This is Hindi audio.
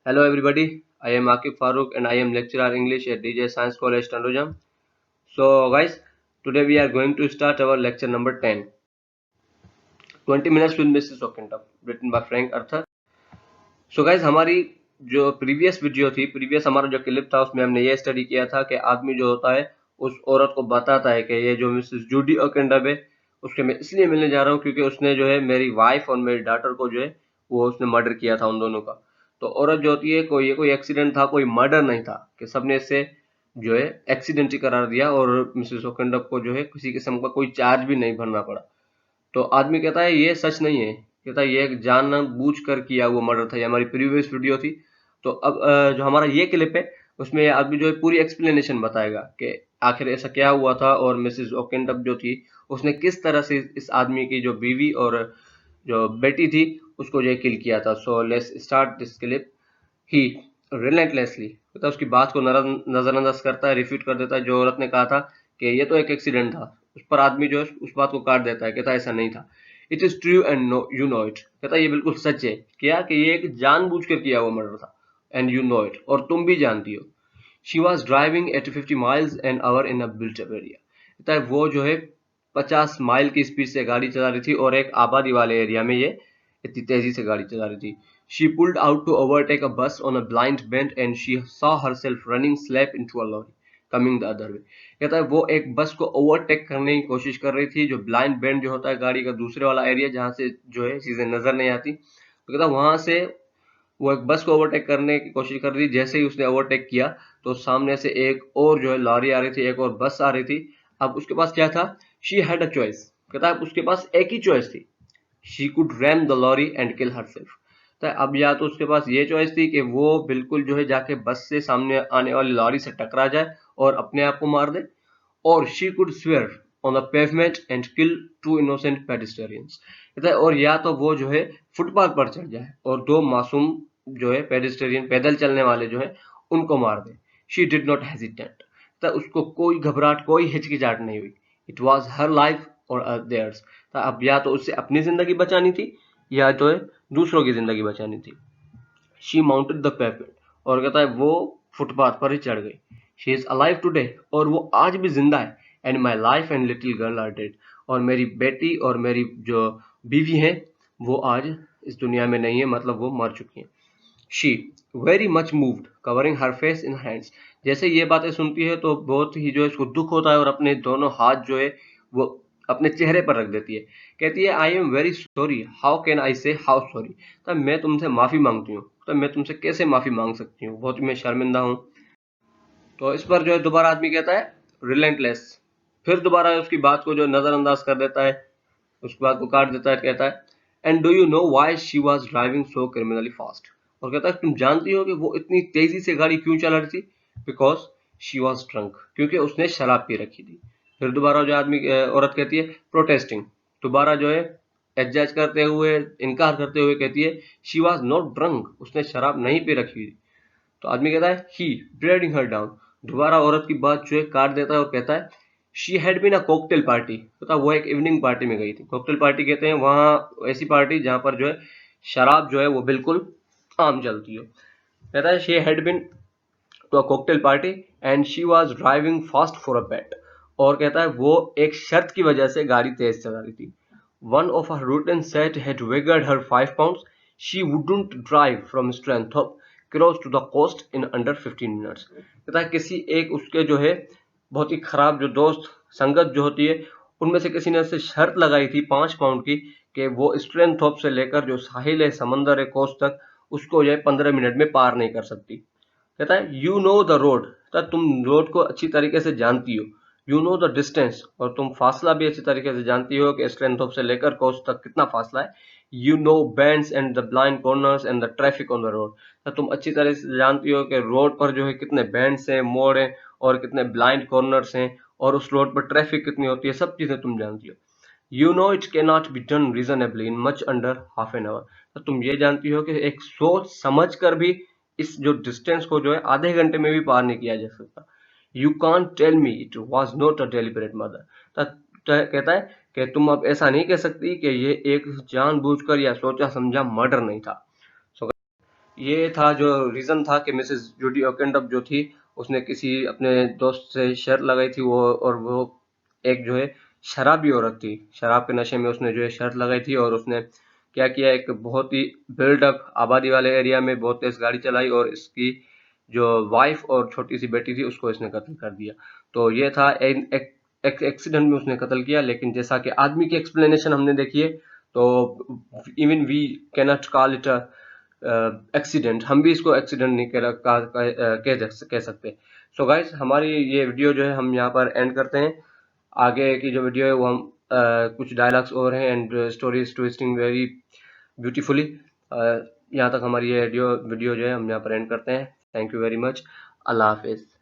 Hello everybody, I am Akif Farooq and I am lecturer English at DJ Science College Tandujam. So guys, today we are going to start our lecture number 10. 20 minutes with Mrs. Okindam, written by Frank Arthur. So guys, हमारी जो प्रीवियस वीडियो थी, प्रीवियस हमारा जो क्लिप था उसमें हमने ये स्टडी किया था कि आदमी जो होता है उस औरत को बताता है कि ये जो मिसेस जूडी ओकेंडम है उसके मैं इसलिए मिलने जा रहा हूँ क्योंकि उसने जो है मेरी वाइफ और मेरी डॉटर को जो है वो उसने मर्डर किया था उन दोनों का। तो औरत जो होती है कोई एक्सीडेंट था, कोई मर्डर नहीं था कि सबने इससे जो है एक्सीडेंट ही करार दिया और मिसेस ओकेंडम को जो है किसी किस्म का कोई चार्ज भी नहीं भरना पड़ा। तो आदमी कहता है ये सच नहीं है, कहता है ये एक जानबूझ कर किया हुआ मर्डर था। ये हमारी प्रीवियस वीडियो थी। तो अब जो हमारा ये क्लिप है उसमें ये आदमी जो है पूरी एक्सप्लेनेशन बताएगा कि आखिर ऐसा क्या हुआ था और मिसेस ओकेंडम जो थी उसने किस तरह से इस आदमी की जो बीवी और जो बेटी थी उसको जो है किल किया था। So let's start this clip. He relentlessly मतलब उसकी बात को नजरअंदाज करता है, रिफ्यूट कर देता है। जो औरत ने कहा था कि ये तो एक एक्सीडेंट था, उस पर आदमी जो है उस बात को काट देता है, कहता है ऐसा नहीं था। It is true and no you know it, कहता है ये बिल्कुल सच है क्या कि ये एक जानबूझकर किया हुआ मर्डर था। एंड यू नो इट, और तुम भी जानती हो। She was driving eight 50 miles an hour in a built up area, कहता है वो जो है 50 माइल की स्पीड से गाड़ी चला रही थी और एक आबादी वाले एरिया में ये इतनी तेजी से गाड़ी चला रही थी। She pulled out to overtake a bus on a blind bend and she saw herself running slap into a lorry coming the other way. कहता है वो एक बस को ओवरटेक करने की कोशिश कर रही थी, जो ब्लाइंड बेंड जो होता है गाड़ी का दूसरे वाला एरिया जहां से जो है चीजें नजर नहीं आती। तो कहता वहां से वो एक बस को ओवरटेक करने की कोशिश कर रही थी। जैसे ही उसने ओवरटेक किया तो सामने से एक और जो है लॉरी आ रही थी, एक और बस आ रही थी। अब उसके पास क्या था? शी हैड अ चॉइस, कहता है उसके पास एक ही चॉइस थी। She could ram the lorry and kill herself. तो अब या तो उसके पास ये चॉइस थी कि वो बिल्कुल जो है जाके बस से सामने आने वाली लॉरी से टकरा जाए और अपने आप को मार दे, और she could swerve on the pavement and kill two innocent pedestrians. कहता है और या तो वो जो है फुटपाथ पर चढ़ जाए और दो मासूम जो है पेडिस्टेरियन पैदल चलने वाले जो है उनको मार दे। शी डिड नॉट हेजिटेट, तो उसको कोई घबराहट, कोई हिचकिचाहट नहीं हुई। इट वॉज हर लाइफ और देयर्स। अब या तो उससे अपनी जिंदगी बचानी थी या जो है दूसरों की जिंदगी बचानी थी। शी माउंटेड द पेवमेंट, और कहता है वो फुटपाथ पर ही चढ़ गई। शी इज अलाइव टुडे, और वो आज भी जिंदा है। And my life and little girl are dead, और मेरी बेटी और मेरी जो बीवी है वो आज इस दुनिया में नहीं है, मतलब वो मर चुकी हैं। She very much moved covering her face in hands, जैसे ये बातें सुनती है तो बहुत ही जो है उसको दुख होता है और अपने दोनों हाथ जो है वो अपने चेहरे पर रख देती है। कहती है I am very sorry, how can I से हाउ सॉरी, तब मैं तुमसे माफी मांगती हूँ, तो मैं तुमसे कैसे माफी मांग सकती हूँ, बहुत ही मैं शर्मिंदा हूँ। तो इस पर जो है दोबारा आदमी कहता है रिलेंटलेस, फिर दोबारा उसकी बात को जो नजरअंदाज कर देता है, उसके बाद वो काट देता है। कहता है and do you know why she was driving so criminally fast, और कहता है तुम जानती हो कि वो इतनी तेजी से गाड़ी क्यों चला रही थी? बिकॉज शी वाज ड्रंक, क्योंकि उसने शराब पी रखी थी। फिर दोबारा जो आदमी औरत कहती है प्रोटेस्टिंग, दोबारा जो है एडजस्ट करते हुए, इनकार करते हुए कहती है शी वाज नॉट ड्रंक, उसने शराब नहीं पी रखी थी। तो आदमी कहता है ही ड्रेडिंग हर डाउन, दोबारा औरत की बात जो है काट देता है और कहता है she had been a cocktail party, पता वो एक इवनिंग पार्टी में गई थी। कॉकटेल पार्टी कहते हैं वहां ऐसी पार्टी जहां पर जो है शराब जो है वो बिल्कुल आम चलती है। कहता है she had been to a cocktail party and she was driving fast for a bet, और कहता है वो एक शर्त की वजह से गाड़ी तेज चला रही थी। One of her root set had wagered her 5 pounds, she wouldn't drive from strength of cross to the coast in under 15 minutes. कहता है किसी एक उसके जो है बहुत ही खराब जो दोस्त संगत जो होती है उनमें से किसी ने उससे शर्त लगाई थी 5 पाउंड की कि वो स्ट्रेंथ ऑफ से लेकर जो साहिल है, समंदर है, कोस्ट तक, उसको जो है 15 मिनट में पार नहीं कर सकती। कहता है यू नो द रोड, तुम रोड को अच्छी तरीके से जानती हो। यू नो द डिस्टेंस, और तुम फासला भी अच्छी तरीके से जानती हो कि स्ट्रेंथ ऑफ से लेकर कोस्ट तक कितना फासला है। You know bands and the blind corners and the traffic on the road, तुम अच्छी तरह से जानती हो कि रोड पर जो है कितने बैंड्स हैं, मोड़ हैं और कितने ब्लाइंड कॉर्नर्स हैं, और उस रोड पर ट्रैफिक कितनी होती है, सब चीजें तुम जानती हो। You know it can not be done reasonably in much under half an hour, तो तुम ये जानती हो कि एक सोच समझ कर भी इस जो डिस्टेंस को जो है आधे घंटे में भी पार नहीं किया जा सकता। You can tell me it was not a deliberate murder, कहता है कि तुम अब ऐसा नहीं कह सकती कि ये एक जानबूझकर या सोचा समझा मर्डर नहीं था। ये था जो रीज़न था कि मिसेस जूडी ओकेंडम जो थी, उसने किसी अपने दोस्त से शर्त लगाई थी, वो और वो एक जो है शराबी औरत थी। शराब के नशे में उसने जो है शर्त लगाई थी और उसने क्या किया, एक बहुत ही बिल्डअप आबादी वाले एरिया में बहुत तेज गाड़ी चलाई और इसकी जो वाइफ और छोटी सी बेटी थी उसको इसने कत्ल कर दिया। तो ये था एक एक्सीडेंट में उसने कत्ल किया। लेकिन जैसा कि आदमी की एक्सप्लेनेशन हमने देखी है, तो even we cannot call it accident, हम भी इसको एक्सीडेंट नहीं कह सकते। सो गाइस, हमारी ये वीडियो जो है हम यहाँ पर एंड करते हैं। आगे की जो वीडियो है वो हम कुछ डायलॉग्स और हैं and stories twisting very beautifully. यहाँ तक हमारी ये वीडियो जो है हम यहाँ पर एंड करते हैं। Thank you very much. Allah Hafiz.